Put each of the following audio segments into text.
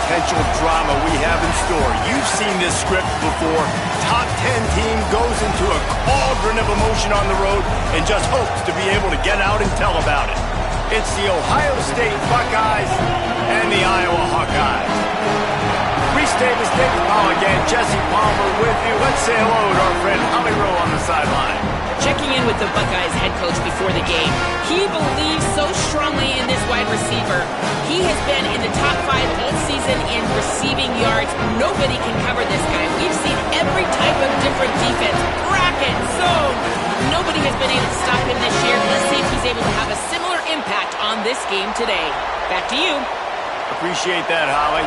potential drama we have in store. You've seen this script before. Top 10 team goes into a cauldron of emotion on the road and just hopes to be able to get out and tell about it. It's the Ohio State Buckeyes and the Iowa Hawkeyes. Reese Davis, David Powell again, Jesse Palmer with you. Let's say hello to our friend Holly Rowe on the sideline. Checking in with the Buckeyes head coach before the game. He believes so strongly in this wide receiver. He has been in the top 5 all season in receiving yards. Nobody can cover this guy. We've seen every type of different defense. Bracket, zone. Nobody has been able to stop him this year. Let's see if he's able to have a similar impact on this game today. Back to you. Appreciate that, Holly.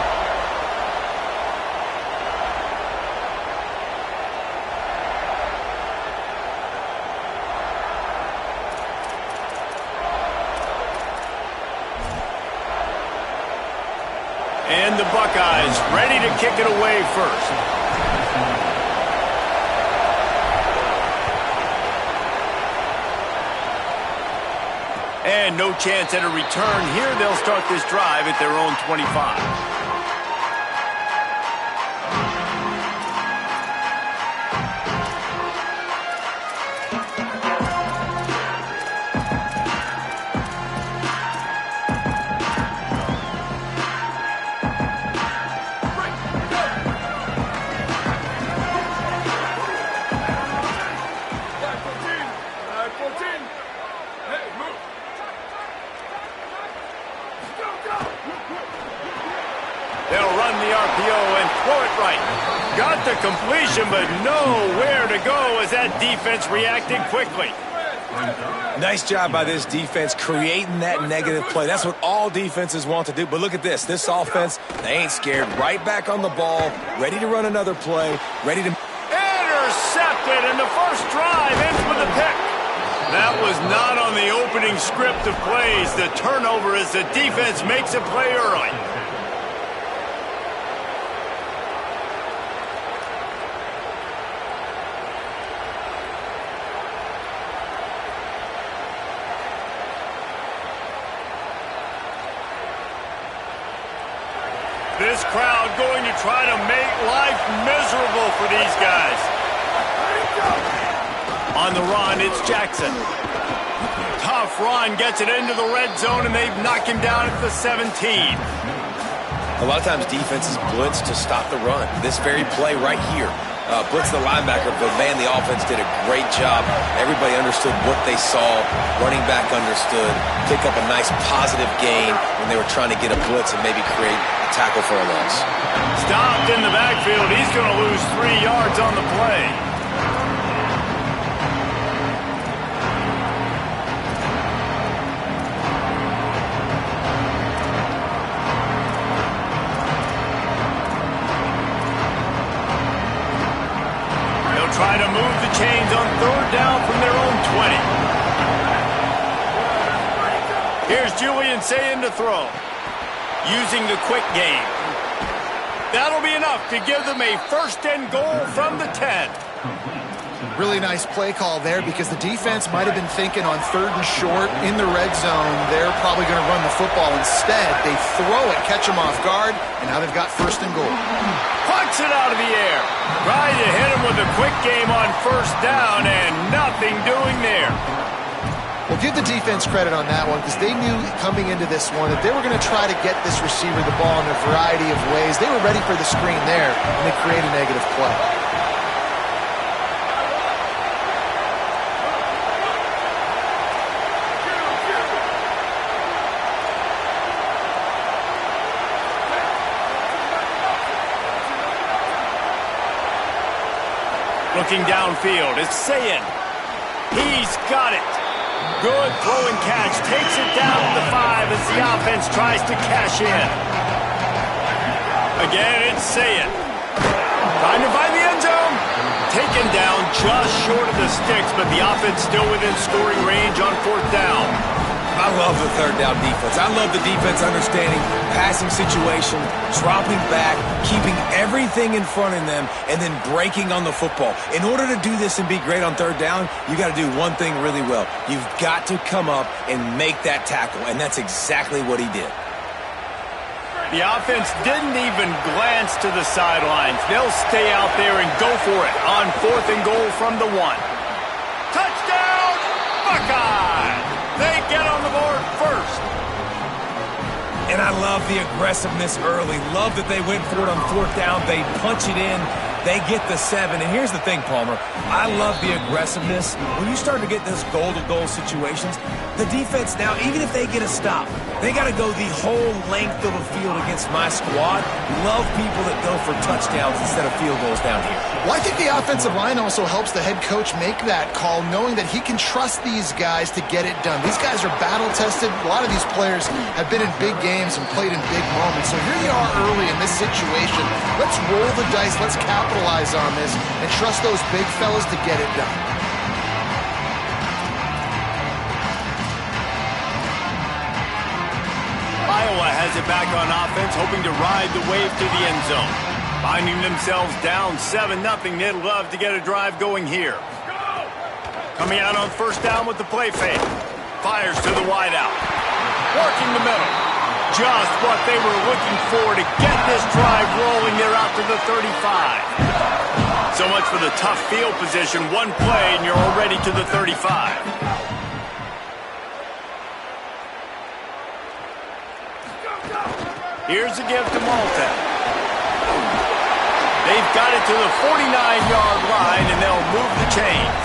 And the Buckeyes ready to kick it away first. And no chance at a return here. They'll start this drive at their own 25. They'll run the RPO and throw it right. Got the completion, but nowhere to go as that defense reacted quickly. Nice job by this defense creating that negative play. That's what all defenses want to do. But look at this. This offense, they ain't scared. Right back on the ball, ready to run another play, ready to... Intercepted, and the first drive ends with a pick. That was not on the opening script of plays. The turnover as the defense makes a play early. This crowd going to try to make life miserable for these guys. On the run, it's Jackson. Tough run, gets it into the red zone, and they've knocked him down at the 17. A lot of times defenses blitz to stop the run. This very play right here. Blitz the linebacker, but man, the offense did a great job. Everybody understood what they saw. Running back understood. Pick up a nice positive gain when they were trying to get a blitz and maybe create a tackle for a loss. Stopped in the backfield. He's going to lose 3 yards on the play. Try to move the chains on 3rd down from their own 20. Here's Julian Sayin to throw. Using the quick game. That'll be enough to give them a 1st and goal from the 10. Really nice play call there because the defense might have been thinking on 3rd and short in the red zone. They're probably going to run the football. Instead, they throw it, catch them off guard, and now they've got 1st and goal. Pucks it out of the air. Trying to hit him with a quick game on 1st down and nothing doing there. Well, give the defense credit on that one because they knew coming into this one that they were going to try to get this receiver the ball in a variety of ways. They were ready for the screen there, and they create a negative play. Looking downfield, it's Sayin. He's got it. Good throw and catch. Takes it down to the 5 as the offense tries to cash in. Again, it's Sayin. Trying to find the end zone. Taken down just short of the sticks, but the offense still within scoring range on 4th down. I love the 3rd down defense. I love the defense understanding passing situation, dropping back, keeping everything in front of them, and then breaking on the football. In order to do this and be great on 3rd down, you got to do one thing really well. You've got to come up and make that tackle, and that's exactly what he did. The offense didn't even glance to the sidelines. They'll stay out there and go for it on 4th and goal from the 1. Touchdown, Buckeyes! They get on the board first. And I love the aggressiveness early. Love that they went for it on 4th down. They punch it in. They get the 7. And here's the thing, Palmer. I love the aggressiveness. When you start to get those goal-to-goal situations, the defense now, even if they get a stop, they got to go the whole length of a field against my squad. Love people that go for touchdowns instead of field goals down here. Well, I think the offensive line also helps the head coach make that call, knowing that he can trust these guys to get it done. These guys are battle-tested. A lot of these players have been in big games and played in big moments. So here they are early in this situation. Let's roll the dice. Let's capitalize on this and trust those big fellas to get it done. Iowa has it back on offense, hoping to ride the wave to the end zone. Finding themselves down 7-0, they'd love to get a drive going here. Coming out on 1st down with the play fake. Fires to the wideout. Working the middle. Just what they were looking for to get this drive rolling. They're out to the 35. So much for the tough field position. One play and you're already to the 35. Here's a give to Malta. They've got it to the 49-yard line, and they'll move the chains.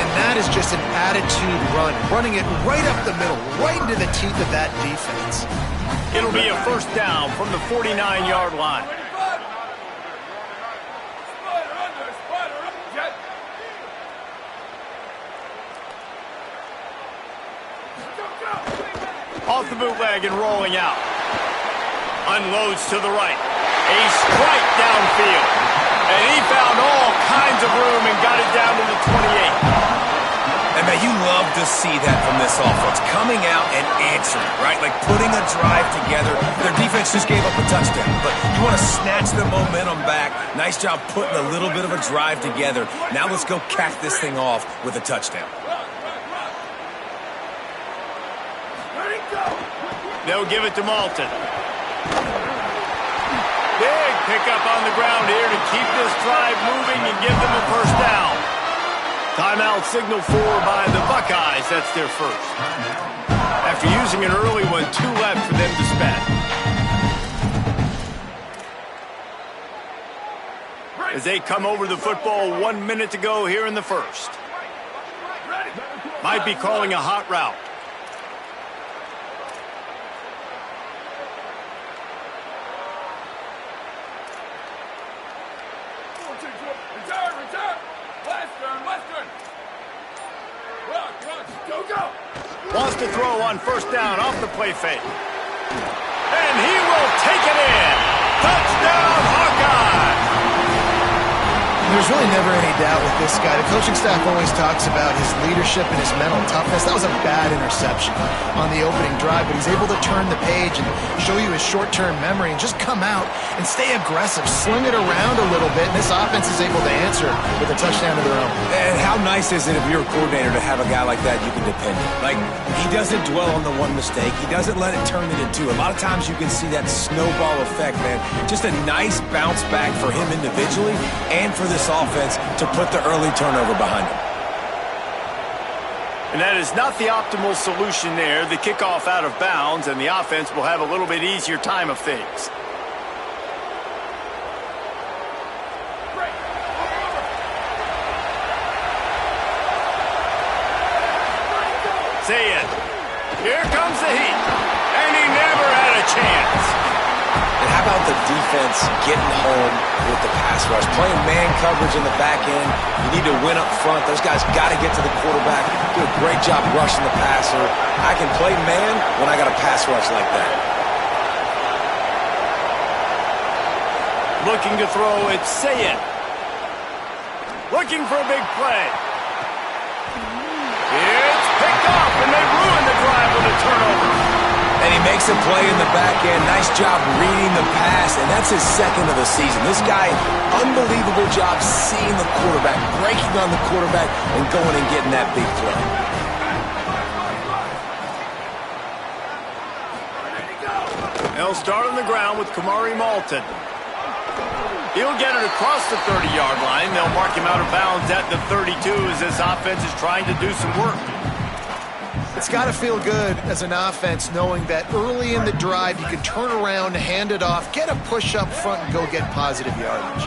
And that is just an attitude run, running it right up the middle, right into the teeth of that defense. It'll be a 1st down from the 49-yard line. Off the bootleg and rolling out. Unloads to the right. A strike downfield. And he found all kinds of room and got it down to the 28. And man, you love to see that from this offense. Coming out and answering, right? Like putting a drive together. Their defense just gave up a touchdown. But you want to snatch the momentum back. Nice job putting a little bit of a drive together. Now let's go cap this thing off with a touchdown. They'll give it to Malton. Big pickup on the ground here to keep this drive moving and give them a 1st down. Timeout signal for by the Buckeyes. That's their first. After using an early one, 2 left for them to spend. As they come over the football, 1 minute to go here in the first. Might be calling a hot route. Wants to throw on 1st down off the play fake. And he will take it in. Touchdown, Hawkeye! There's really never any doubt with this guy. The coaching staff always talks about his leadership and his mental toughness. That was a bad interception on the opening drive, but he's able to turn the page and show you his short-term memory and just come out and stay aggressive, sling it around a little bit, and this offense is able to answer with a touchdown of their own. And how nice is it if you're a coordinator to have a guy like that you can depend on? Like, he doesn't dwell on the one mistake. He doesn't let it turn into two. A lot of times you can see that snowball effect, man. Just a nice bounce back for him individually and for this offense to put the early turnover behind him. And that is not the optimal solution there. The kickoff out of bounds, and the offense will have a little bit easier time of things. See it. Here comes the heat. And he never had a chance. And how about the defense getting home with the pass rush? Playing man coverage in the back end. You need to win up front. Those guys got to get to the quarterback. Do a great job rushing the passer. I can play man when I got a pass rush like that. Looking to throw, it's Sayed. Looking for a big play. It's picked off, and they ruin the drive with a turnover. And he makes a play in the back end. Nice job reading the pass, and that's his 2nd of the season. This guy, unbelievable job seeing the quarterback, breaking on the quarterback, and going and getting that big play. They'll start on the ground with Kamari Malton. He'll get it across the 30-yard line. They'll mark him out of bounds at the 32 as this offense is trying to do some work. It's got to feel good as an offense knowing that early in the drive you can turn around, hand it off, get a push up front, and go get positive yardage.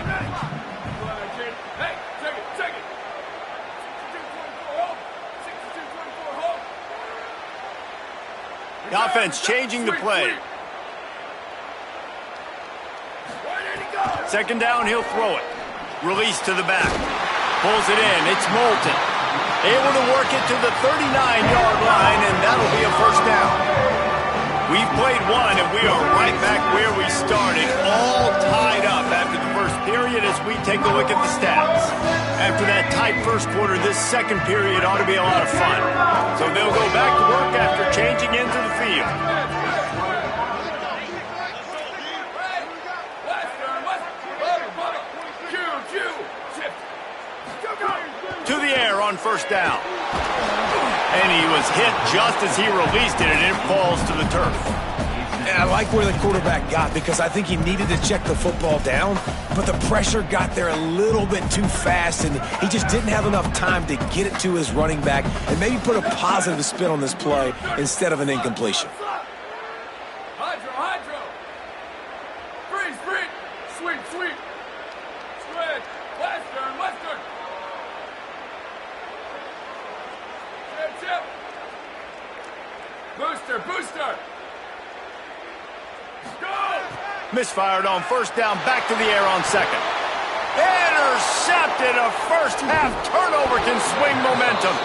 The offense changing the play. Second down, he'll throw it. Release to the back. Pulls it in. It's Moulton. Able to work it to the 39-yard line, and that'll be a first down. We've played one, and we are right back where we started, all tied up after the first period as we take a look at the stats. After that tight first quarter, this second period ought to be a lot of fun. So they'll go back to work after changing into the field. To the air on first down. And he was hit just as he released it, and it falls to the turf. And I like where the quarterback got because I think he needed to check the football down, but the pressure got there a little bit too fast, and he just didn't have enough time to get it to his running back and maybe put a positive spin on this play instead of an incompletion. Hydro. Freeze. Sweep. Squid. Western. Chip. Booster. Go! Misfired on first down, back to the air on second. Intercepted. A first half turnover can swing momentum.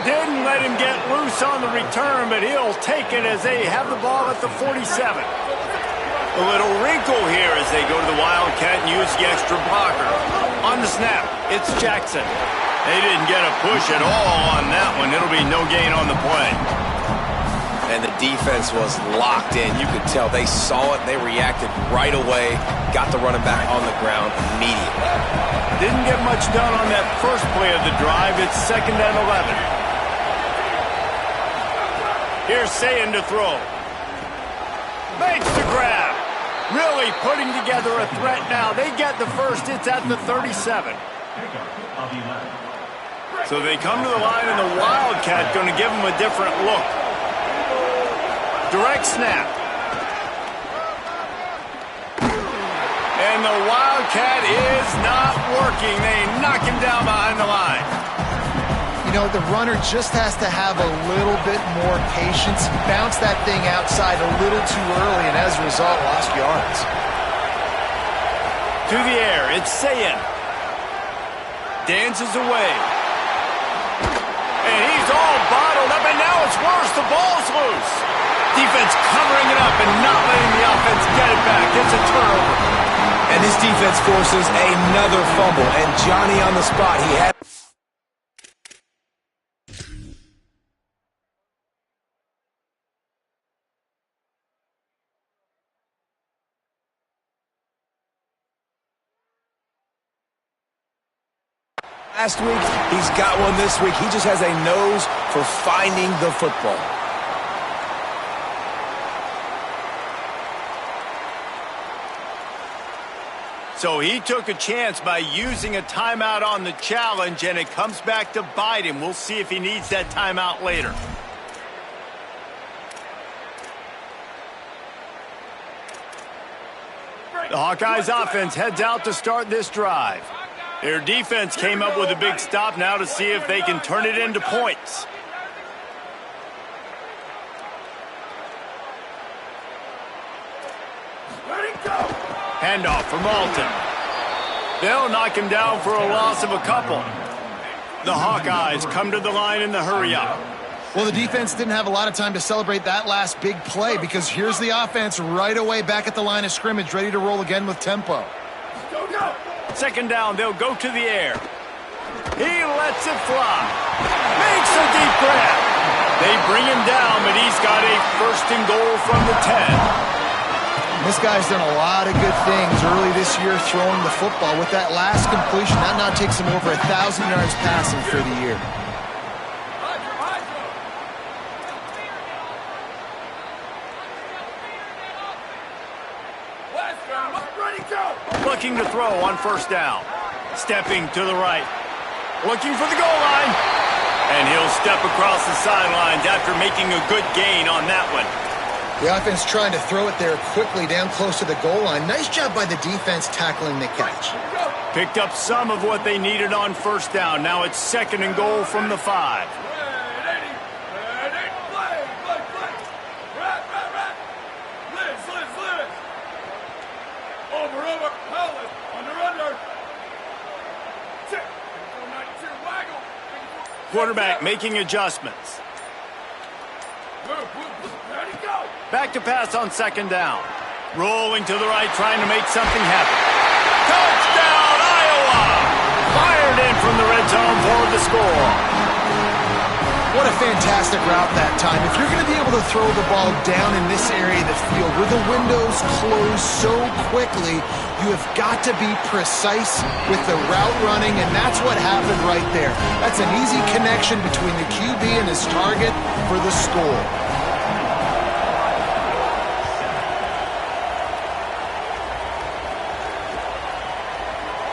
Didn't let him get loose on the return, but he'll take it as they have the ball at the 47. A little wrinkle here as they go to the Wildcat and use the extra blocker. On the snap, it's Jackson. They didn't get a push at all on that one. It'll be no gain on the play. And the defense was locked in. You could tell they saw it. They reacted right away. Got the running back on the ground immediately. Didn't get much done on that first play of the drive. It's 2nd and 11. Here's Sayin to throw. Makes the grab. Really putting together a threat now. They get the first. It's at the 37. So they come to the line, and the Wildcat going to give them a different look. Direct snap. And the Wildcat is not working. They knock him down behind the line. You know, the runner just has to have a little bit more patience. Bounce that thing outside a little too early, and as a result, lost yards. To the air, it's Sayin. Dances away. And he's all bottled up, and now it's worse. The ball's loose. Defense covering it up and not letting the offense get it back. It's a turnover. And this defense forces another fumble, and Johnny on the spot. He had... Last week, he's got one this week. He just has a nose for finding the football. So he took a chance by using a timeout on the challenge, and it comes back to bite him. We'll see if he needs that timeout later. The Hawkeyes offense heads out to start this drive. Their defense came up with a big stop now to see if they can turn it into points. Handoff for Malton. They'll knock him down for a loss of a couple. The Hawkeyes come to the line in the hurry-up. Well, the defense didn't have a lot of time to celebrate that last big play because here's the offense right away back at the line of scrimmage, ready to roll again with tempo. Go! Second down, they'll go to the air. He lets it fly. Makes a deep grab. They bring him down, but he's got a first and goal from the 10. This guy's done a lot of good things early this year throwing the football. With that last completion, that now takes him over 1,000 yards passing for the year. Ready, go! Looking to throw on first down. Stepping to the right. Looking for the goal line. And he'll step across the sidelines after making a good gain on that one. The offense trying to throw it there quickly down close to the goal line. Nice job by the defense tackling the catch. Picked up some of what they needed on first down. Now it's 2nd and goal from the 5. Quarterback making adjustments. Back to pass on 2nd down. Rolling to the right, trying to make something happen. Touchdown, Iowa! Fired in from the red zone for the score. What a fantastic route that time. If you're going to be able to throw the ball down in this area of the field where the windows close so quickly, you have got to be precise with the route running, and that's what happened right there. That's an easy connection between the QB and his target for the score.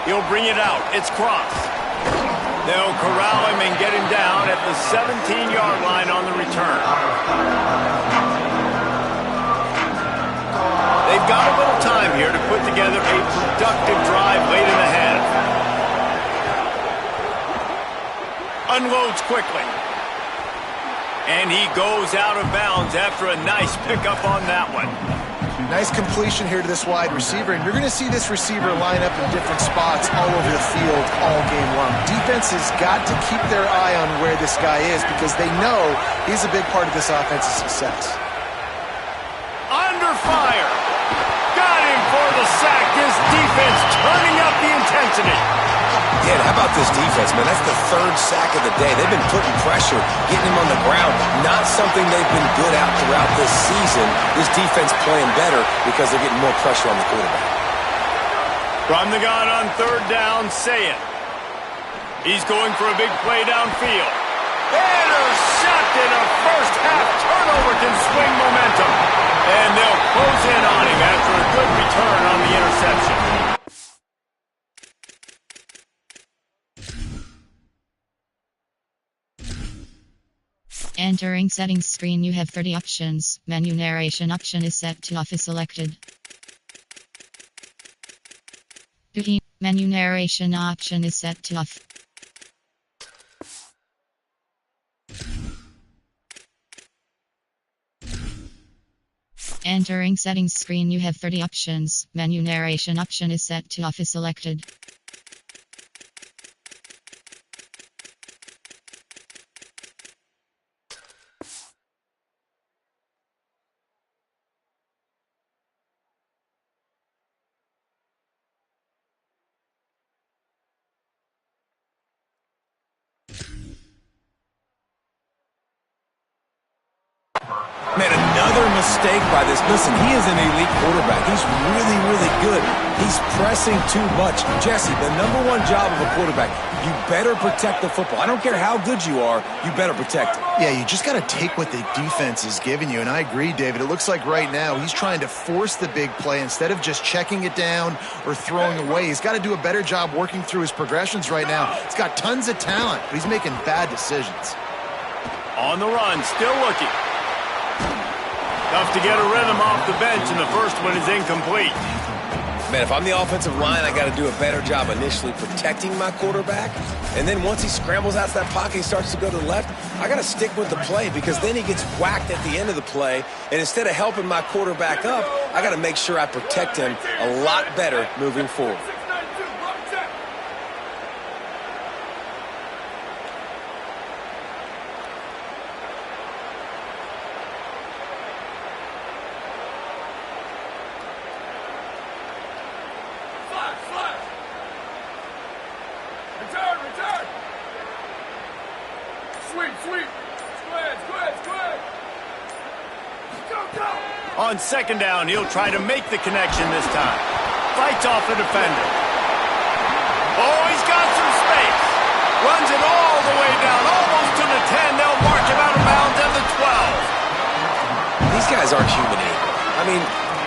He'll bring it out. It's Cross. They'll corral him and get him down at the 17-yard line on the return. They've got a little time here to put together a productive drive late in the half. Unloads quickly. And he goes out of bounds after a nice pickup on that one. Nice completion here to this wide receiver, and you're going to see this receiver line up in different spots all over the field all game long. Defense has got to keep their eye on where this guy is because they know he's a big part of this offense's success. Under fire. Got him for the sack. This defense turning up the intensity. Yeah, how about this defense, man? That's the 3rd sack of the day. They've been putting pressure, getting him on the ground. Not something they've been good at throughout this season. This defense playing better because they're getting more pressure on the quarterback. From the gun on 3rd down, Sayet. He's going for a big play downfield. Intercepted. A first-half turnover can swing momentum. And they'll close in on him after a good return on the interception. Entering settings screen, you have 30 options. Menu narration option is set to off is selected. Menu narration option is set to off. Entering settings screen, you have 30 options. Menu narration option is set to off is selected. Man, another mistake by this. Listen, he is an elite quarterback. He's really, really good. He's pressing too much. Jesse, the #1 job of a quarterback, you better protect the football. I don't care how good you are, you better protect it. Yeah, you just got to take what the defense is giving you, and I agree, David. It looks like right now he's trying to force the big play instead of just checking it down or throwing away. He's got to do a better job working through his progressions right now. He's got tons of talent, but he's making bad decisions. On the run, still looking. Tough to get a rhythm off the bench, and the first one is incomplete. Man, if I'm the offensive line, I got to do a better job initially protecting my quarterback. And then once he scrambles out of that pocket, he starts to go to the left, I got to stick with the play because then he gets whacked at the end of the play. And instead of helping my quarterback up, I got to make sure I protect him a lot better moving forward. On 2nd down, he'll try to make the connection this time. Fights off the defender. Oh, he's got some space. Runs it all the way down, almost to the 10. They'll mark him out of bounds at the 12. These guys aren't human anymore. I mean,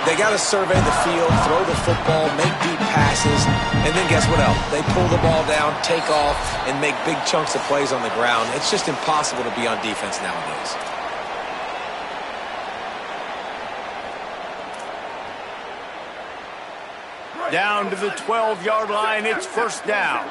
They got to survey the field, throw the football, make deep passes, and then guess what else? They pull the ball down, take off, and make big chunks of plays on the ground. It's just impossible to be on defense nowadays. Down to the 12-yard line, it's first down.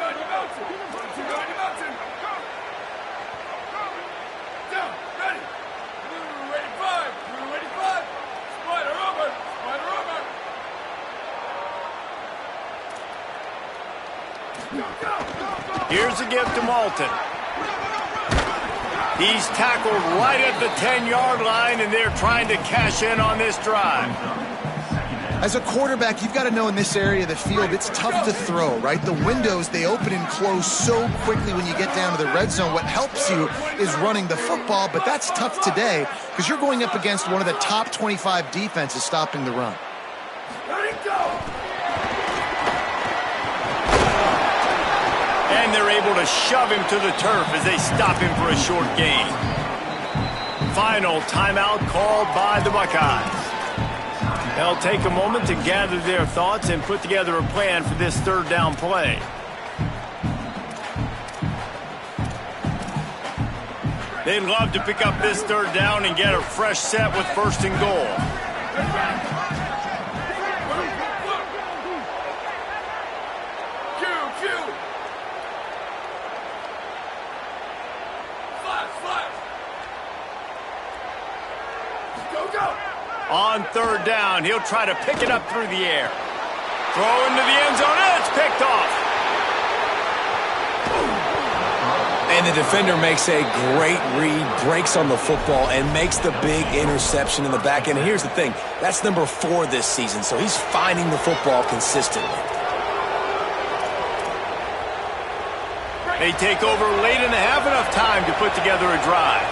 Here's a give to Malton. He's tackled right at the 10-yard line, and they're trying to cash in on this drive. As a quarterback, you've got to know in this area of the field, it's tough to throw, right? The windows, they open and close so quickly when you get down to the red zone. What helps you is running the football, but that's tough today because you're going up against one of the top 25 defenses stopping the run. And they're able to shove him to the turf as they stop him for a short gain. Final timeout called by the Buckeyes. They'll take a moment to gather their thoughts and put together a plan for this third down play. They'd love to pick up this third down and get a fresh set with first and goal. On third down, he'll try to pick it up through the air. Throw into the end zone, and it's picked off. And the defender makes a great read, breaks on the football, and makes the big interception in the back end. And here's the thing, that's number 4 this season, so he's finding the football consistently. They take over late and have enough time to put together a drive.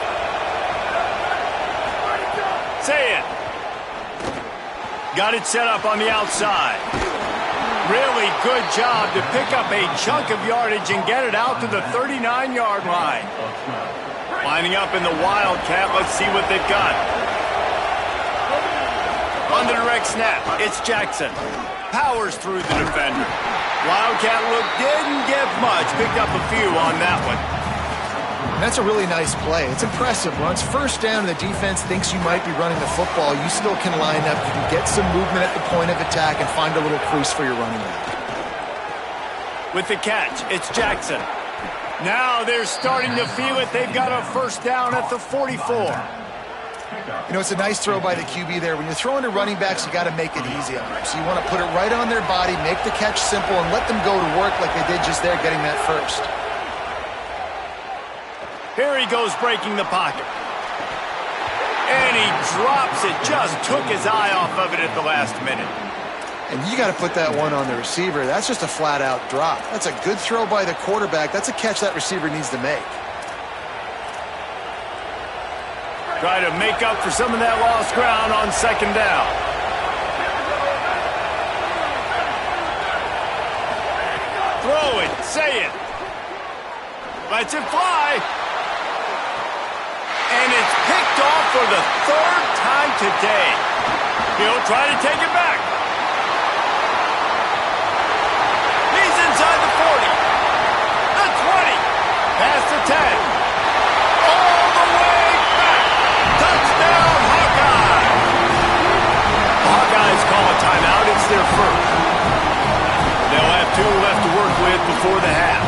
Say it. Got it set up on the outside. Really good job to pick up a chunk of yardage and get it out to the 39-yard line. Lining up in the Wildcat, let's see what they've got. On the direct snap, it's Jackson. Powers through the defender. Wildcat look didn't get much, picked up a few on that one. And that's a really nice play. It's impressive. Once first down and the defense thinks you might be running the football, you still can line up. You can get some movement at the point of attack and find a little crease for your running back. With the catch, it's Jackson. Now they're starting to feel it. They've got a first down at the 44. You know, it's a nice throw by the QB there. When you're throwing to running backs, you got to make it easy on them. So you want to put it right on their body, make the catch simple, and let them go to work like they did just there, getting that first. Here he goes breaking the pocket. And he drops it. Just took his eye off of it at the last minute. And you got to put that one on the receiver. That's just a flat-out drop. That's a good throw by the quarterback. That's a catch that receiver needs to make. Try to make up for some of that lost ground on second down. Throw it. Say it. Lets it fly. And it's picked off for the third time today. He'll try to take it back. He's inside the 40. The 20. Past the 10. All the way back. Touchdown, Hawkeyes. Hawkeyes call a timeout. It's their first. They'll have 2 left to work with before the half.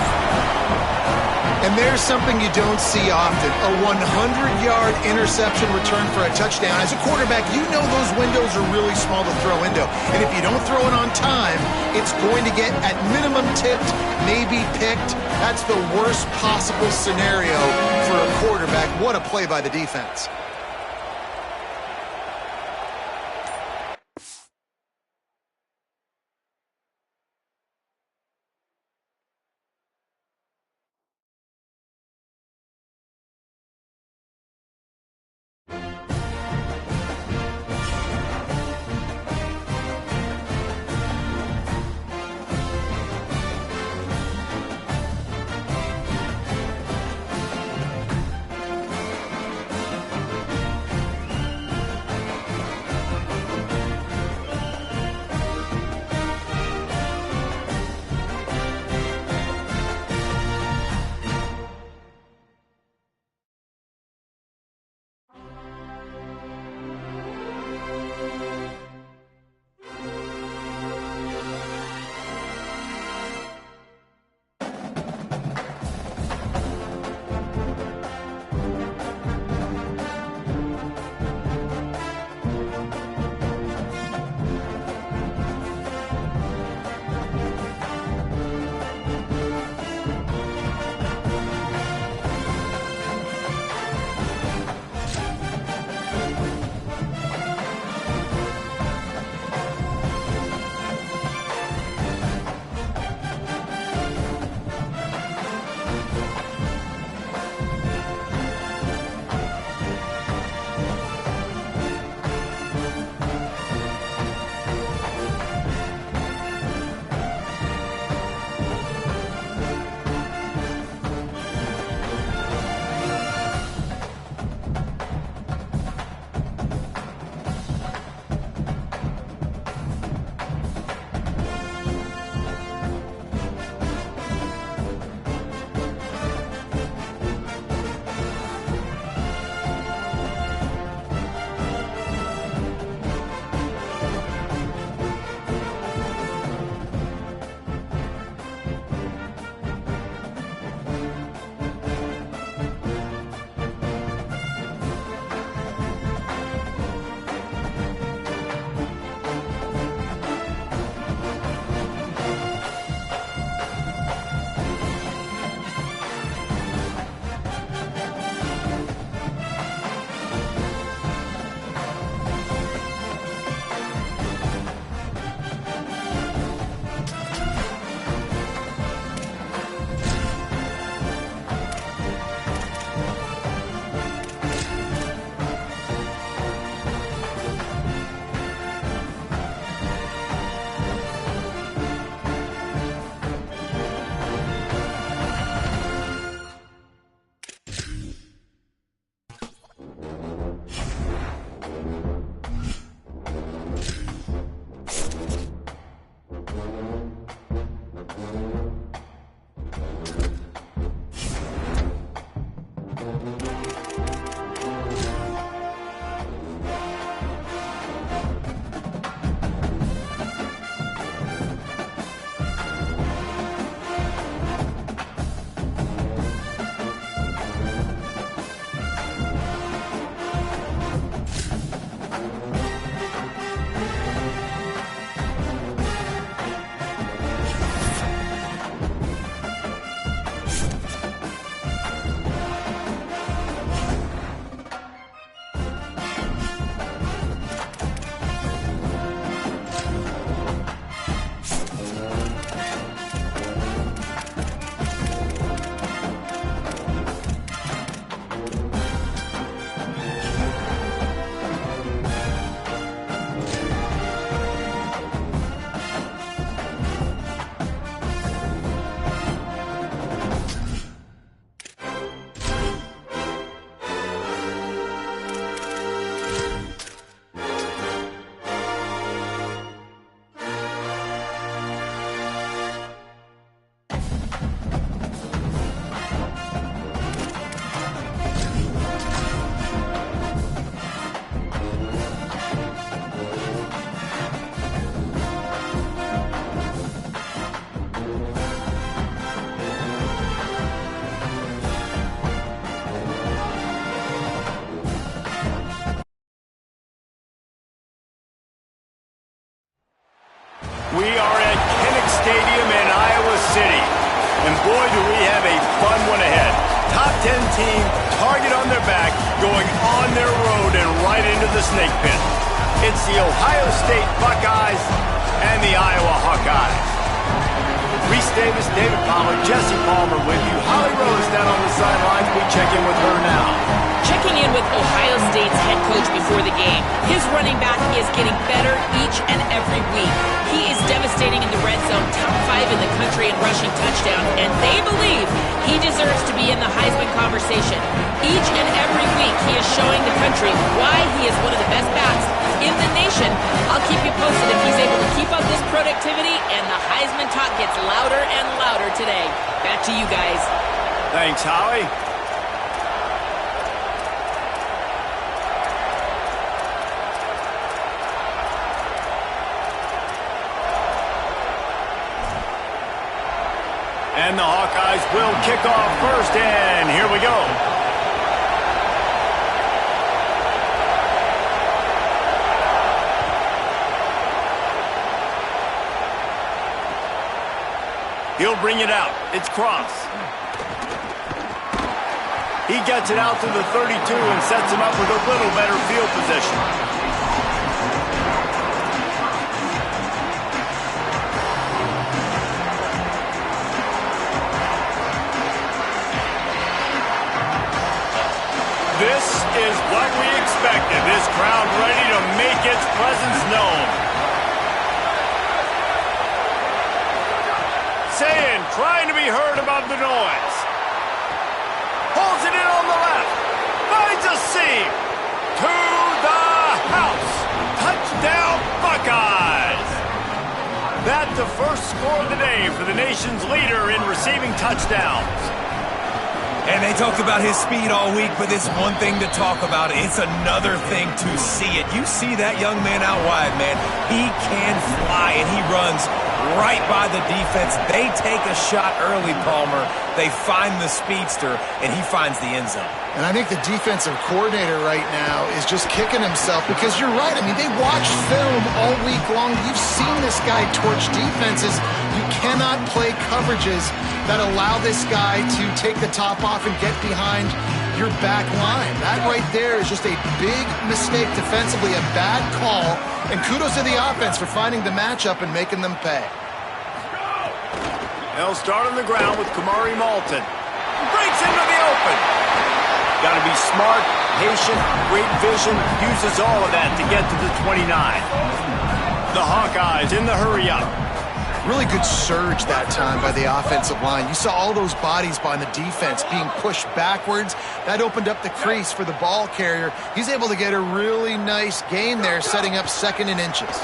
And there's something you don't see often, a 100-yard interception return for a touchdown. As a quarterback, you know those windows are really small to throw into. And if you don't throw it on time, it's going to get at minimum tipped, maybe picked. That's the worst possible scenario for a quarterback. What a play by the defense. Kinnick Stadium in Iowa City. And boy, do we have a fun one ahead. Top 10 team, target on their back, going on their road and right into the snake pit. It's the Ohio State Buckeyes and the Iowa Hawkeyes. Reese Davis, David Palmer, Jesse Palmer with you. Holly Rose down on the sidelines. We check in with her now. Checking in with Ohio State's head coach before the game. His running back is getting better each and every week. He is devastating in the red zone, top 5 in the country in rushing touchdowns, and they believe he deserves to be in the Heisman conversation. Each and every week he is showing the country why he is one of the best backs in the nation. I'll keep you posted if he's able to keep up this productivity, and the Heisman talk gets louder and louder today. Back to you guys. Thanks, Holly. And the Hawkeyes will kick off first, and here we go. He'll bring it out. It's Cross. He gets it out to the 32 and sets him up with a little better field position. This is what we expected. This crowd ready to make its presence known. Saying, trying to be heard above the noise. Pulls it in on the left. Finds a seam. To the house. Touchdown, Buckeyes. That's the first score of the day for the nation's leader in receiving touchdowns. And they talked about his speed all week, but it's one thing to talk about. It's another thing to see it. You see that young man out wide, man. He can fly, and he runs right by the defense. They take a shot early, Palmer. They find the speedster, and he finds the end zone. And I think the defensive coordinator right now is just kicking himself because you're right. I mean, they watched film all week long. You've seen this guy torch defenses. You cannot play coverages that allow this guy to take the top off and get behind your back line. That right there is just a big mistake defensively, a bad call. And kudos to the offense for finding the matchup and making them pay. They'll start on the ground with Kamari Malton. Breaks into the open. Got to be smart, patient, great vision. Uses all of that to get to the 29. The Hawkeyes in the hurry-up. Really good surge that time by the offensive line. You saw all those bodies by the defense being pushed backwards. That opened up the crease for the ball carrier. He's able to get a really nice gain there, setting up 2nd and inches.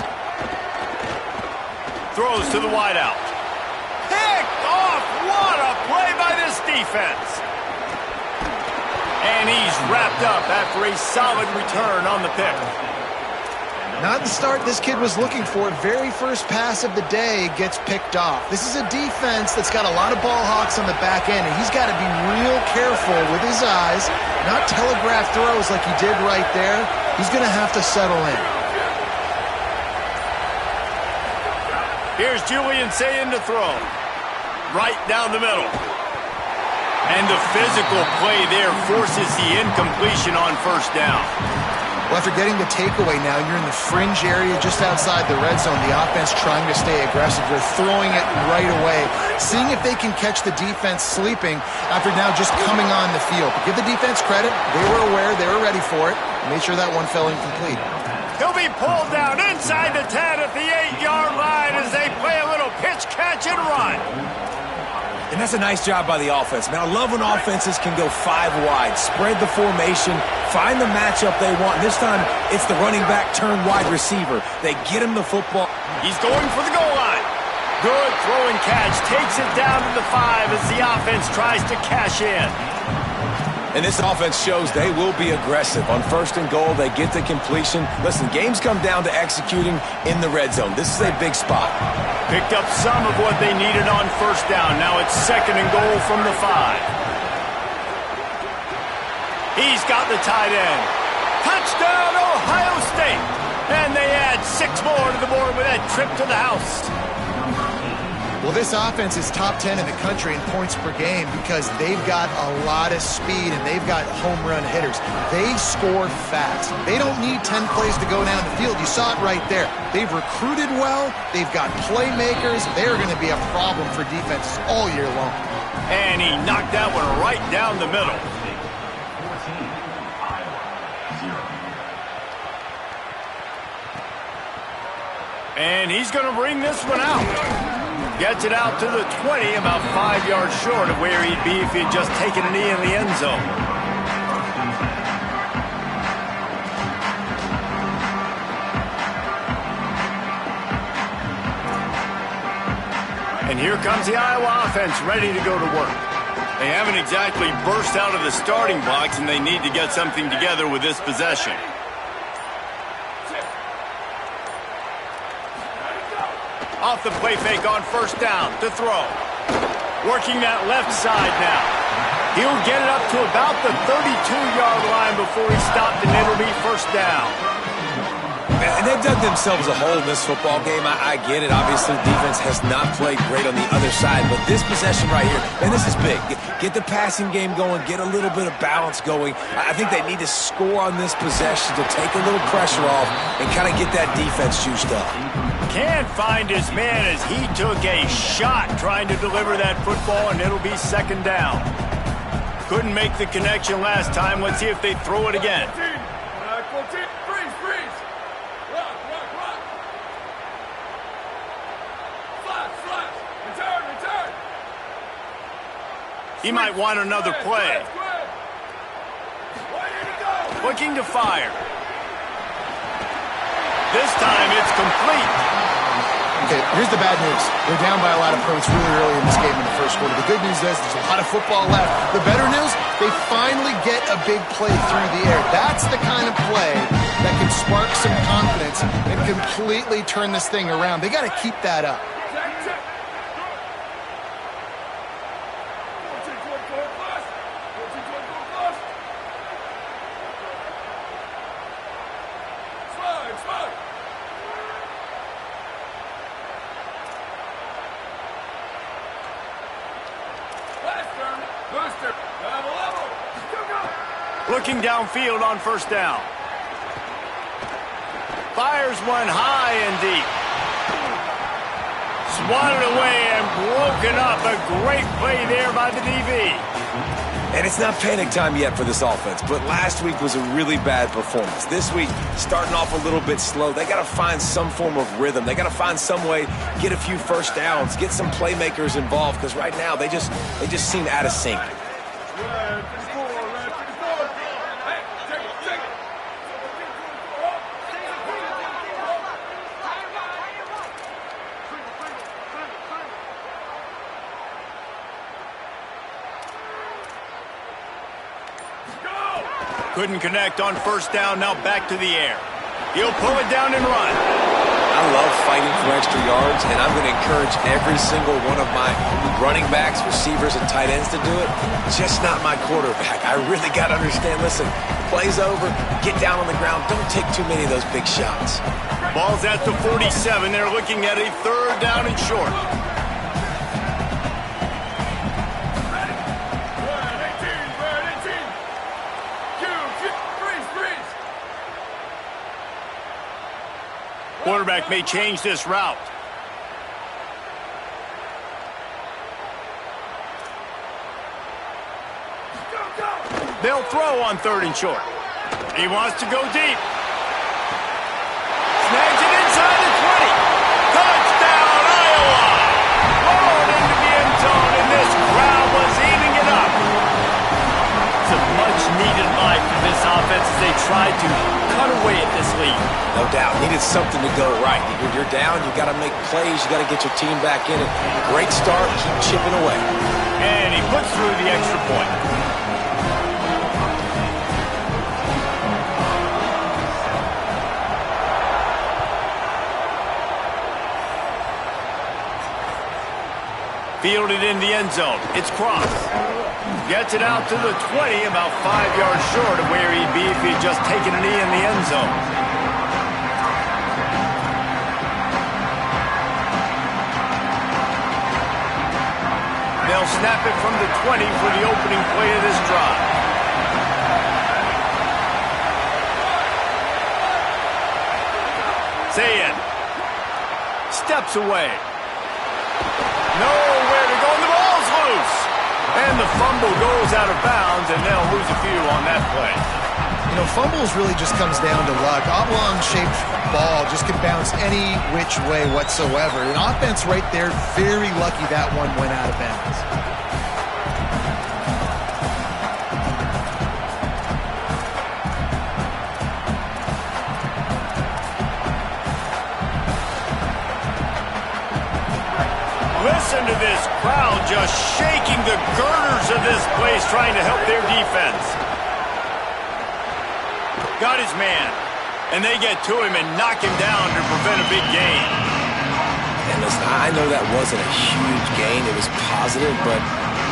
Throws to the wideout. Picked off! What a play by this defense! And he's wrapped up after a solid return on the pick. Not the start this kid was looking for. Very first pass of the day gets picked off. This is a defense that's got a lot of ball hawks on the back end, and he's got to be real careful with his eyes, not telegraph throws like he did right there. He's going to have to settle in. Here's Julian Sayin to throw. Right down the middle. And the physical play there forces the incompletion on first down. Well, after getting the takeaway now, you're in the fringe area just outside the red zone. The offense trying to stay aggressive. They're throwing it right away, seeing if they can catch the defense sleeping after now just coming on the field. But give the defense credit. They were aware. They were ready for it. Made sure that one fell incomplete. He'll be pulled down inside the 10 at the 8-yard line as they play a little pitch, catch, and run. And that's a nice job by the offense. Man, I love when offenses can go 5 wide, spread the formation, find the matchup they want. This time, it's the running back turned wide receiver. They get him the football. He's going for the goal line. Good throw and catch. Takes it down to the 5 as the offense tries to cash in. And this offense shows they will be aggressive. On 1st and goal, they get the completion. Listen, games come down to executing in the red zone. This is a big spot. Picked up some of what they needed on 1st down. Now it's 2nd and goal from the 5. He's got the tight end. Touchdown, Ohio State. And they add 6 more to the board with that trip to the house. Well, this offense is top 10 in the country in points per game because they've got a lot of speed and they've got home run hitters. They score fast. They don't need 10 plays to go down the field. You saw it right there. They've recruited well. They've got playmakers. They're going to be a problem for defenses all year long. And he knocked that one right down the middle. And he's going to bring this one out. Gets it out to the 20, about 5 yards short of where he'd be if he'd just taken a knee in the end zone. And here comes the Iowa offense ready to go to work. They haven't exactly burst out of the starting blocks, and they need to get something together with this possession. Off the play fake on first down to throw. Working that left side now. He'll get it up to about the 32-yard line before he stopped, and it'll be first down. And they've dug themselves a hole in this football game. I get it. Obviously, the defense has not played great on the other side, but this possession right here, man, this is big. Get the passing game going, get a little bit of balance going. I think they need to score on this possession to take a little pressure off and kind of get that defense juiced up. Can't find his man as he took a shot trying to deliver that football, and it'll be second down. Couldn't make the connection last time. Let's see if they throw it again. Freeze. Rock. Flash. Return. He might want another play. Looking to fire. This time it's complete. Okay, here's the bad news. They're down by a lot of points really early in this game in the first quarter. The good news is there's a lot of football left. The better news, they finally get a big play through the air. That's the kind of play that can spark some confidence and completely turn this thing around. They got to keep that up. Looking downfield on first down. Fires one high and deep. Swatted away and broken up. A great play there by the DB. And it's not panic time yet for this offense, but last week was a really bad performance. This week, starting off a little bit slow. They got to find some form of rhythm. They got to find some way, get a few first downs, get some playmakers involved, because right now they just seem out of sync. Couldn't connect on first down, now back to the air. He'll pull it down and run. I love fighting for extra yards, and I'm going to encourage every single one of my running backs, receivers, and tight ends to do it. Just not my quarterback. I really got to understand, listen, play's over, get down on the ground, don't take too many of those big shots. Ball's at the 47. They're looking at a third down and short. Quarterback may change this route. They'll throw on third and short. He wants to go deep. Snags it inside the 20. Touchdown, Iowa! Rolling into the end zone, and this crowd was eating it up. It's a much-needed life for this offense as they tried to cut away at this lead. No doubt. Needed something to go right. When you're down, you got to make plays. You got to get your team back in it. Great start. Keep chipping away. And he puts through the extra point. Fielded in the end zone. It's Cross. Gets it out to the 20, about 5 yards short of where he'd be if he'd just taken a knee in the end zone. They'll snap it from the 20 for the opening play of this drive. Saying steps away. Nowhere to go, and the ball's loose. And the fumble goes out of bounds, and they'll lose a few on that play. You know, fumbles really just comes down to luck. Oblong-shaped ball just can bounce any which way whatsoever. An offense right there, very lucky that one went out of bounds. Listen to this crowd just shaking the girders of this place, trying to help their defense. Got his man, and they get to him and knock him down to prevent a big gain. And listen, I know that wasn't a huge gain. It was positive, but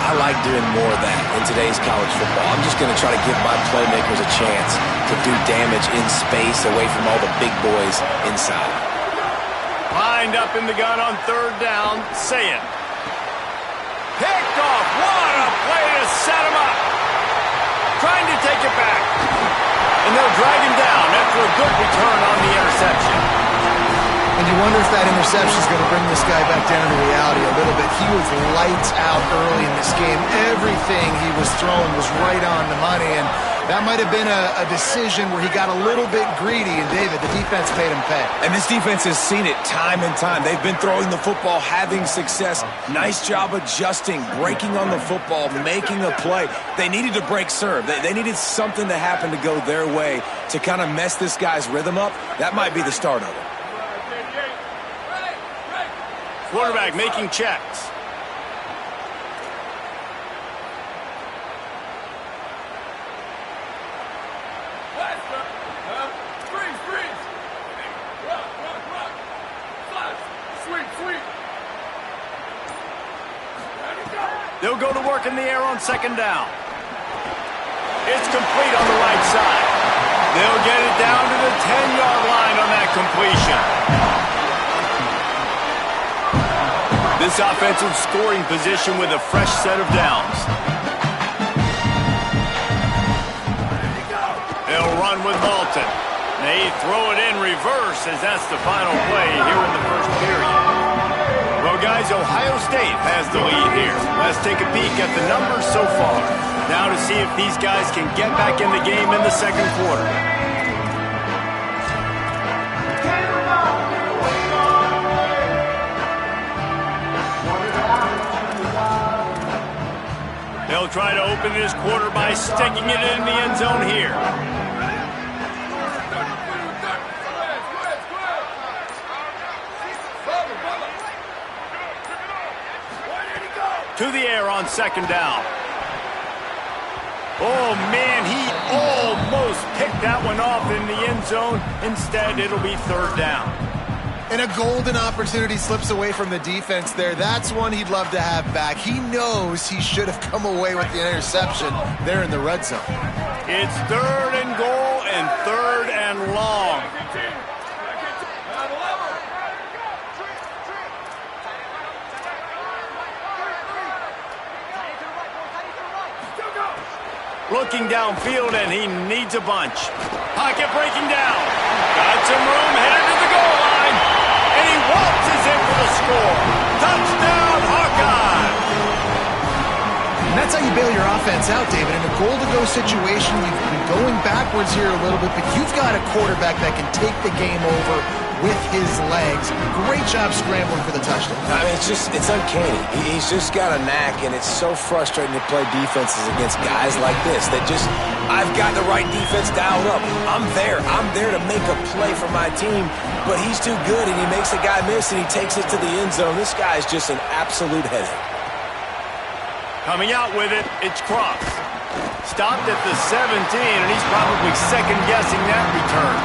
I like doing more of that in today's college football. I'm just going to try to give my playmakers a chance to do damage in space away from all the big boys inside. Lined up in the gun on third down, Saying. Picked off. What a play to set him up. Trying to take it back. And they'll drag him down after a good return on the interception. And you wonder if that interception is going to bring this guy back down to reality a little bit. He was lights out early in this game. Everything he was throwing was right on the money, and that might have been a decision where he got a little bit greedy, and David, the defense made him pay. And this defense has seen it time and time. They've been throwing the football, having success. Nice job adjusting, breaking on the football, making a play. They needed to break serve. They needed something to happen to go their way to kind of mess this guy's rhythm up. That might be the start of it. Quarterback making checks. They'll go to work in the air on second down. It's complete on the right side. They'll get it down to the 10-yard line on that completion. This offensive scoring position with a fresh set of downs. They'll run with Malton. They throw it in reverse as that's the final play here in the first period. Well, guys, Ohio State has the lead here. Let's take a peek at the numbers so far. Now to see if these guys can get back in the game in the second quarter. They'll try to open this quarter by sticking it in the end zone here. To the air on second down. Oh, man, he almost picked that one off in the end zone. Instead, it'll be third down. And a golden opportunity slips away from the defense there. That's one he'd love to have back. He knows he should have come away with the interception there in the red zone. It's third and goal and third and long. Looking downfield, and he needs a bunch. Pocket breaking down. Got some room, headed to the goal line. And he waltzes in for the score. Touchdown, Hawkeye! And that's how you bail your offense out, David. In a goal-to-go situation, you've been going backwards here a little bit, but you've got a quarterback that can take the game over with his legs. Great job scrambling for the touchdown. I mean, it's uncanny. He's just got a knack, and it's so frustrating to play defenses against guys like this that just, I've got the right defense dialed up. I'm there to make a play for my team, but he's too good, and he makes the guy miss, and he takes it to the end zone. This guy is just an absolute headache. Coming out with it, it's Cross. Stopped at the 17, and he's probably second-guessing that return.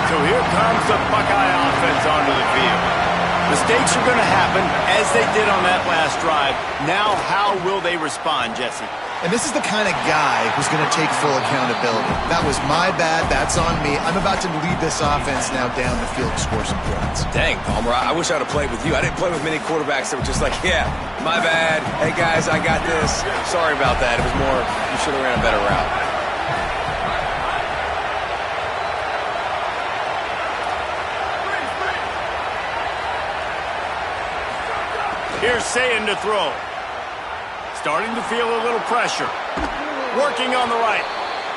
So here comes the Buckeye offense onto the field. Mistakes are going to happen, as they did on that last drive. Now, how will they respond, Jesse? And this is the kind of guy who's going to take full accountability. That was my bad. That's on me. I'm about to lead this offense now down the field to score some points. Dang, Palmer, I wish I'd have played with you. I didn't play with many quarterbacks that were just like, yeah, my bad. Hey, guys, I got this. Sorry about that. It was more, you should have ran a better route. Here's Sayin to throw. Starting to feel a little pressure. Working on the right.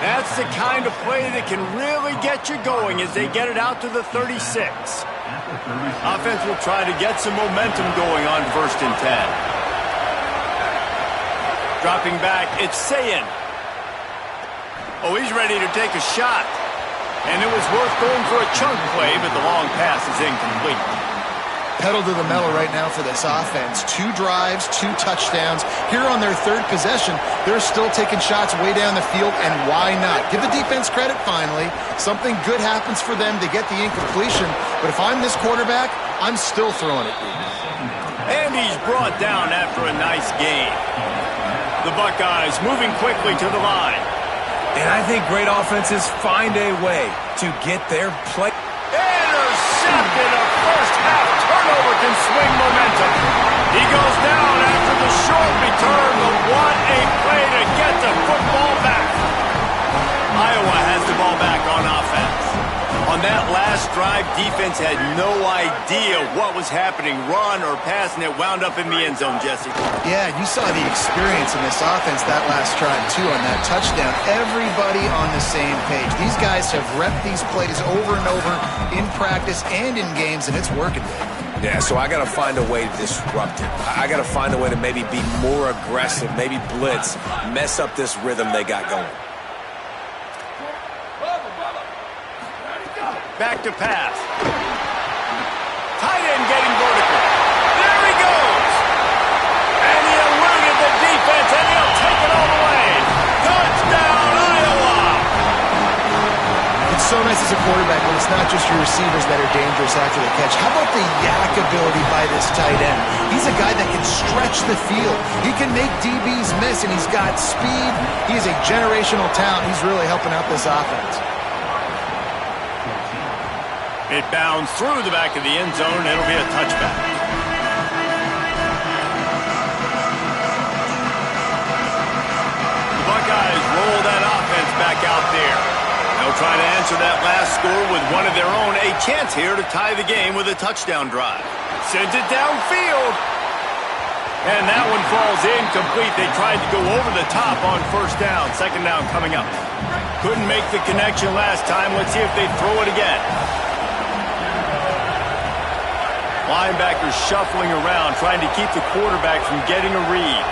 That's the kind of play that can really get you going as they get it out to the 36. Offense will try to get some momentum going on 1st and 10. Dropping back, it's Sayin. Oh, he's ready to take a shot. And it was worth going for a chunk play, but the long pass is incomplete. Pedal to the metal right now for this offense. 2 drives, 2 touchdowns. Here on their 3rd possession, they're still taking shots way down the field, and why not? Give the defense credit finally. Something good happens for them to get the incompletion, but if I'm this quarterback, I'm still throwing it. And he's brought down after a nice gain. The Buckeyes moving quickly to the line. And I think great offenses find a way to get their play. Intercepted. A first half turnover can swing momentum. He goes down after the short return, but what a play to get the football back. Iowa has the ball back on offense. On that last drive, defense had no idea what was happening, run or pass, and it wound up in the end zone, Jesse. Yeah, you saw the experience in this offense that last drive, too, on that touchdown. Everybody on the same page. These guys have repped these plays over and over in practice and in games, and it's working. Yeah, so I got to find a way to disrupt it. I got to find a way to maybe be more aggressive, maybe blitz, mess up this rhythm they got going. Back to pass. Tight end getting vertical. There he goes. And he eluded the defense, and he'll take it all the way. Touchdown, Iowa! It's so nice as a quarterback when it's not just your receivers that are dangerous after the catch. How about the yak ability by this tight end? He's a guy that can stretch the field. He can make DBs miss, and he's got speed. He is a generational talent. He's really helping out this offense. It bounds through the back of the end zone. It'll be a touchback. The Buckeyes roll that offense back out there. They'll try to answer that last score with one of their own. A chance here to tie the game with a touchdown drive. Sends it downfield. And that one falls incomplete. They tried to go over the top on 1st down. 2nd down coming up. Couldn't make the connection last time. Let's see if they throw it again. Linebackers shuffling around, trying to keep the quarterback from getting a read.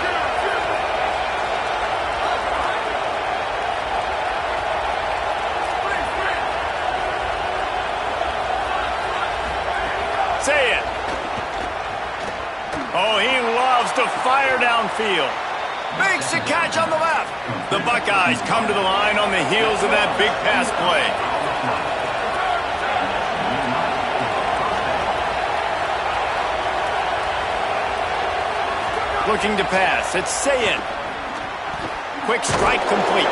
Say it. Oh, he loves to fire downfield. Makes the catch on the left. The Buckeyes come to the line on the heels of that big pass play. Looking to pass. It's Sayin. Quick strike complete.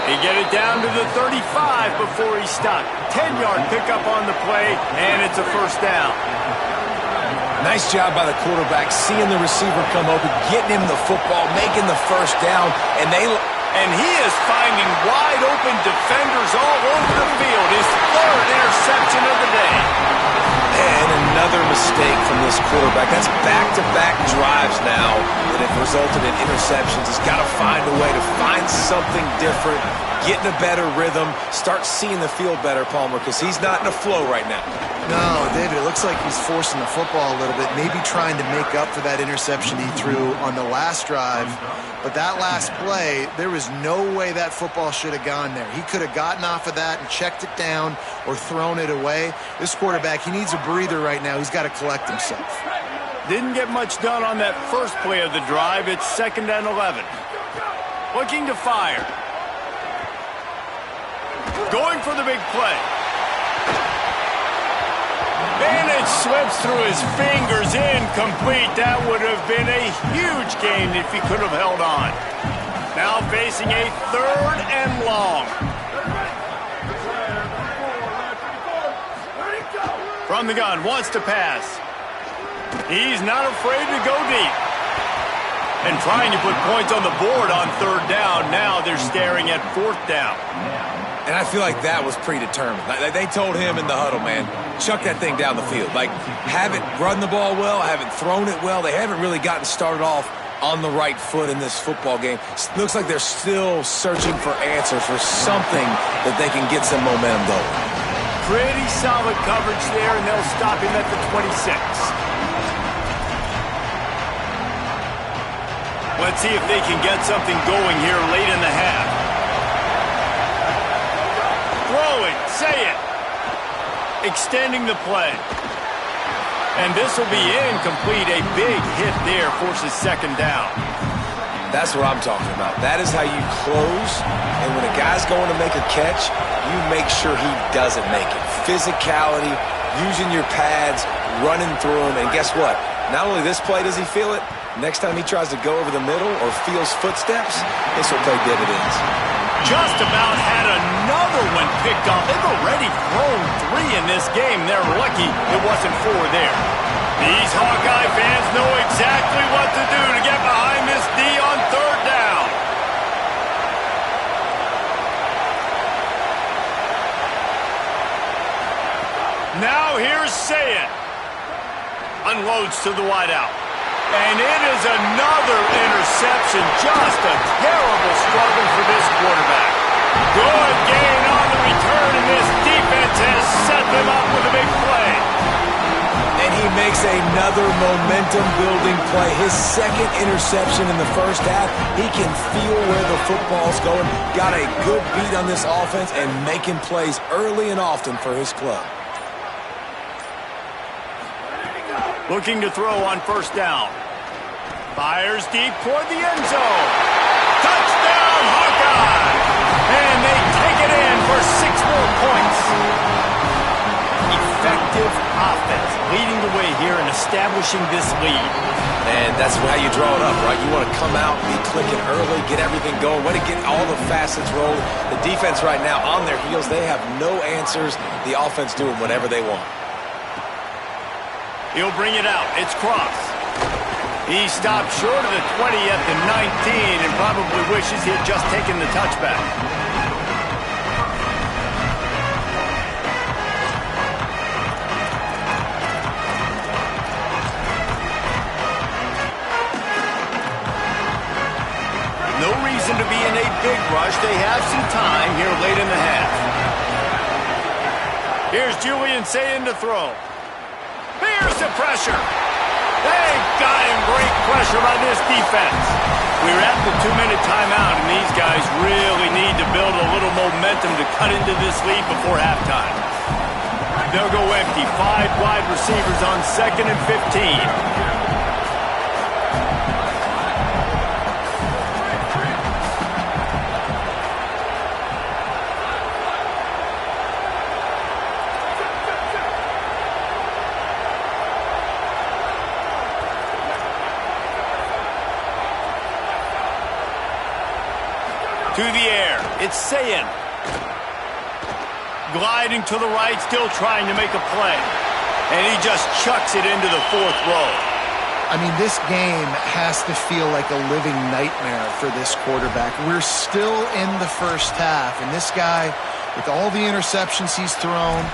They get it down to the 35 before he's stopped. 10-yard pickup on the play, and it's a 1st down. Nice job by the quarterback, seeing the receiver come open, getting him the football, making the 1st down, and he is finding wide open defenders all over the field. His 3rd interception of the day. And another mistake from this quarterback. That's back-to-back drives now that have resulted in interceptions. He's got to find a way to find something different, get in a better rhythm, start seeing the field better, Palmer, because he's not in a flow right now. No, David, it looks like he's forcing the football a little bit, maybe trying to make up for that interception he threw on the last drive. But that last play, there was no way that football should have gone there. He could have gotten off of that and checked it down or thrown it away. This quarterback, he needs a breather right now. He's got to collect himself. Didn't get much done on that first play of the drive. It's 2nd and 11. Looking to fire. Going for the big play. And it's slips through his fingers, incomplete. That would have been a huge gain if he could have held on. Now facing a 3rd and long. From the gun, wants to pass. He's not afraid to go deep. And trying to put points on the board on 3rd down. Now they're staring at 4th down. And I feel like that was predetermined. They told him in the huddle, man, chuck that thing down the field. Like, haven't run the ball well, haven't thrown it well. They haven't really gotten started off on the right foot in this football game. Looks like they're still searching for answers, for something that they can get some momentum going. Pretty solid coverage there, and they'll stop him at the 26. Let's see if they can get something going here late in the half. Throwing, say it. Extending the play. And this will be incomplete. A big hit there forces 2nd down. That's what I'm talking about. That is how you close. And when a guy's going to make a catch, you make sure he doesn't make it. Physicality, using your pads, running through them. And guess what? Not only this play does he feel it, next time he tries to go over the middle or feels footsteps, this will pay dividends. Just about had another one picked off. They've already thrown 3 in this game. They're lucky it wasn't 4 there. These Hawkeye fans know exactly what to do to get behind this D on 3rd down. Now here's Sayin. Unloads to the wideout. And it is another interception. Just a terrible struggle for this quarterback. Good gain on the return, and this defense has set them up with a big play. And he makes another momentum-building play. His 2nd interception in the first half. He can feel where the football's going. Got a good beat on this offense and making plays early and often for his club. Looking to throw on 1st down. Fires deep toward the end zone. Touchdown, Hawkeye! And they take it in for 6 more points. Effective offense leading the way here and establishing this lead. And that's how you draw it up, right? You want to come out, be clicking early, get everything going, want to get all the facets rolling. The defense right now on their heels, they have no answers. The offense doing whatever they want. He'll bring it out. It's Cross. He stopped short of the 20 at the 19 and probably wishes he had just taken the touchback. No reason to be in a big rush. They have some time here late in the half. Here's Julian Sayin to throw. Here's the pressure. They got him. Great pressure by this defense. We're at the 2-minute timeout, and these guys really need to build a little momentum to cut into this lead before halftime. They'll go empty. 5 wide receivers on 2nd and 15. To the air, it's Sayin. Gliding to the right, still trying to make a play. And he just chucks it into the 4th row. I mean, this game has to feel like a living nightmare for this quarterback. We're still in the first half, and this guy, with all the interceptions he's thrown,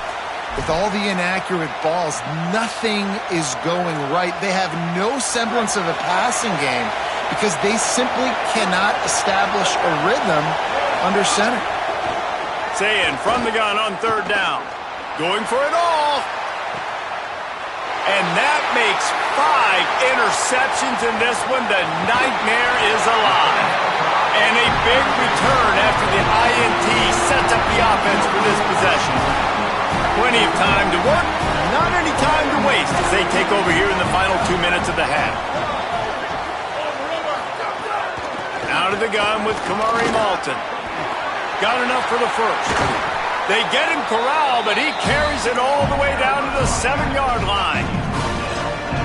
with all the inaccurate balls, nothing is going right. They have no semblance of a passing game because they simply cannot establish a rhythm under center. Sayin from the gun on 3rd down. Going for it all. And that makes 5 interceptions in this one. The nightmare is alive. And a big return after the INT sets up the offense for this possession. Plenty of time to work, not any time to waste as they take over here in the final 2 minutes of the half. Out of the gun with Kamari Malton. Got enough for the first. They get him corralled, but he carries it all the way down to the 7-yard line.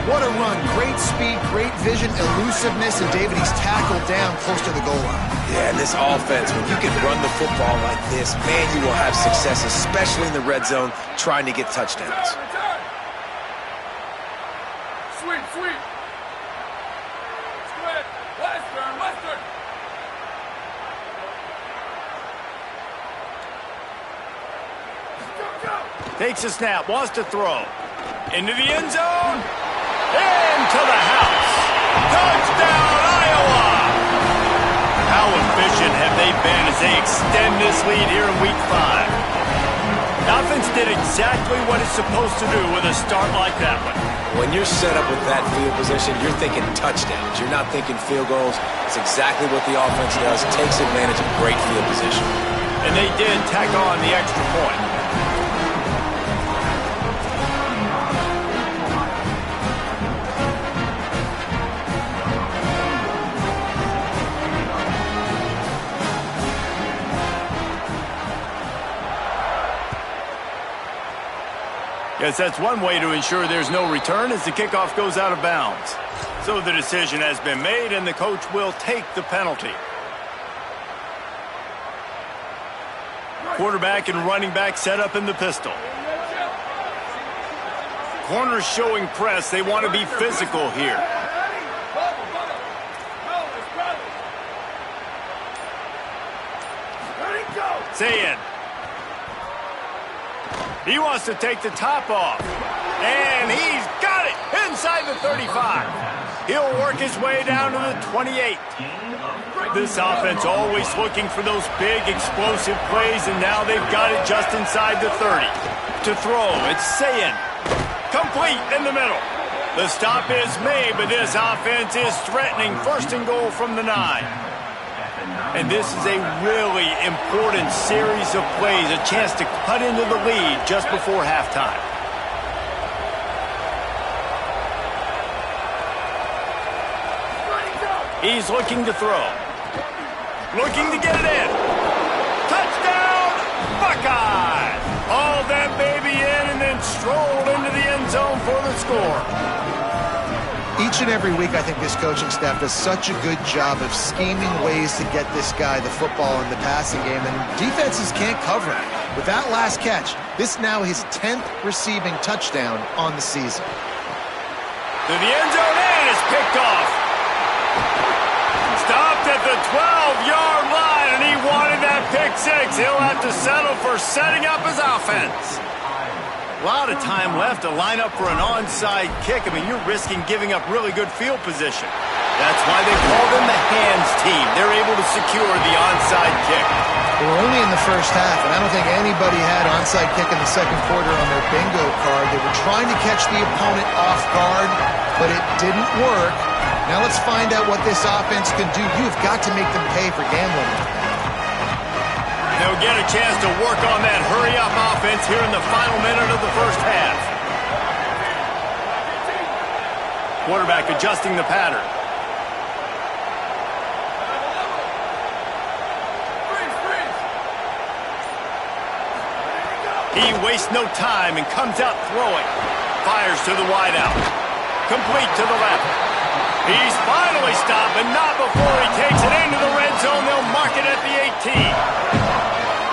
What a run. Great speed, great vision, elusiveness, and David, he's tackled down close to the goal line. Yeah, and this offense, when you can run the football like this, man, you will have success, especially in the red zone, trying to get touchdowns. Return. Sweep, sweep. Squid. Western, Western. Go, go. Takes a snap, wants to throw. Into the end zone. Into the house. Touchdown, Iowa! How efficient have they been as they extend this lead here in Week 5? The offense did exactly what it's supposed to do with a start like that one. When you're set up with that field position, you're thinking touchdowns. You're not thinking field goals. It's exactly what the offense does. Takes advantage of great field position. And they did tack on the extra point. Yes, that's one way to ensure there's no return as the kickoff goes out of bounds. So the decision has been made, and the coach will take the penalty. Quarterback and running back set up in the pistol. Corners showing press. They want to be physical here. Say it. He wants to take the top off. And he's got it inside the 35. He'll work his way down to the 28. This offense always looking for those big explosive plays, and now they've got it just inside the 30. To throw, it's Sayin. Complete in the middle. The stop is made, but this offense is threatening. First and goal from the 9. And this is a really important series of plays, a chance to cut into the lead just before halftime. He's looking to throw. Looking to get it in. Touchdown, Buckeyes! Haul that baby in and then stroll into the end zone for the score. Each and every week, I think this coaching staff does such a good job of scheming ways to get this guy the football in the passing game, and defenses can't cover it. With that last catch, this now his 10th receiving touchdown on the season. To the end zone and is picked off. Stopped at the 12-yard line, and he wanted that pick 6. He'll have to settle for setting up his offense. A lot of time left to line up for an onside kick. I mean, you're risking giving up really good field position. That's why they call them the hands team. They're able to secure the onside kick. They were only in the first half, and I don't think anybody had onside kick in the second quarter on their bingo card. They were trying to catch the opponent off guard, but it didn't work. Now let's find out what this offense can do. You've got to make them pay for gambling. They'll get a chance to work on that hurry-up offense here in the final minute of the first half. Quarterback adjusting the pattern. He wastes no time and comes out throwing. Fires to the wideout. Complete to the left. He's finally stopped, but not before he takes it into the red zone. They'll mark it at the 18.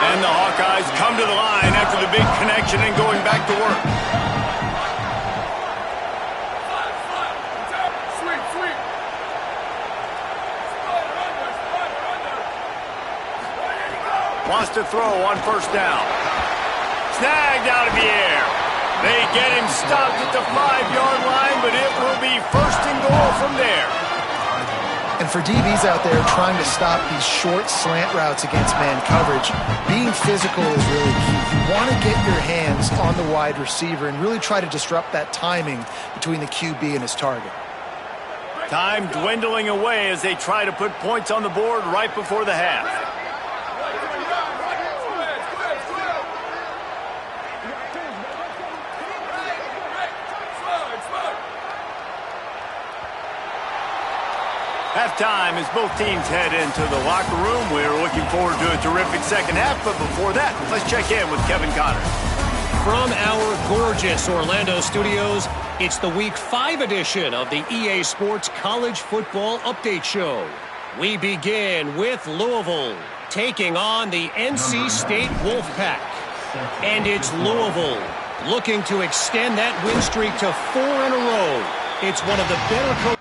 And the Hawkeyes come to the line after the big connection and going back to work. Sweep, sweep. Wants to throw on first down. Snagged out of the air. They get him stopped at the 5-yard line, but it will be first and goal from there. And for DBs out there trying to stop these short slant routes against man coverage, being physical is really key. You want to get your hands on the wide receiver and really try to disrupt that timing between the QB and his target. Time dwindling away as they try to put points on the board right before the half. Halftime as both teams head into the locker room. We're looking forward to a terrific second half, but before that, let's check in with Kevin Connors. From our gorgeous Orlando studios, it's the Week 5 edition of the EA Sports College Football Update Show. We begin with Louisville taking on the NC State Wolfpack. And it's Louisville looking to extend that win streak to 4 in a row. It's one of the better